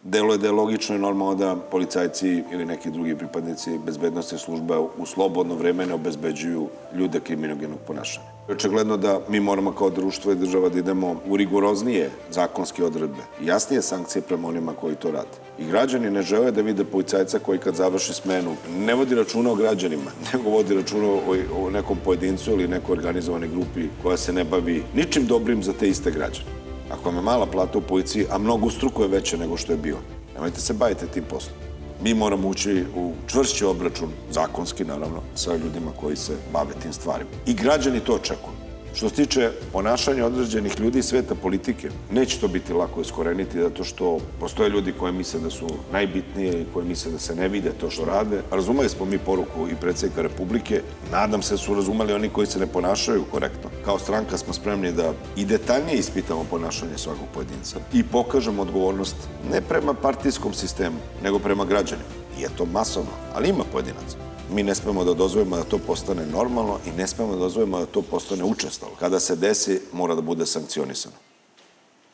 deluje da je logično i normalno da policajci ili neki drugi pripadnici bezbednosti službe u slobodno vreme ne obezbeđuju ljude kriminogenog ponašanja. Očigledno da mi moramo kao društvo i država da idemo u rigoroznije zakonske odredbe i jasnije sankcije prema onima koji to rade. I građani ne žele da vide policajca koji kad završi smenu ne vodi računa o građanima, nego vodi računa o nekom pojedincu ili nekoj organizovanoj grupi koja se ne bavi ničim dobrim za te iste građane. Ako vam je mala plata u policiji, a mnogo struko je veće nego što je bio, nemojte se baviti tim poslom. Mi moramo ući u čvršći obračun, zakonski naravno, sa ljudima koji se bave tim stvarima. I građani to očekuju. Što se tiče ponašanja određenih ljudi iz sveta politike, neće to biti lako iskoreniti, zato što postoje ljudi koji misle da su najbitnije i koji misle da se ne vide to što rade. Razumeli smo mi poruku i predsjednika Republike, nadam se da su razumeli oni koji se ne ponašaju korektno. Kao stranka smo spremni da i detaljnije ispitamo ponašanje svakog pojedinca i pokažemo odgovornost ne prema partijskom sistemu, nego prema građanima. I je to masovno, ali ima pojedinaca. Mi ne smemo da dozvolimo da to postane normalno i ne smemo da dozvolimo da to postane učestalo. Kada se desi, mora da bude sankcionisano.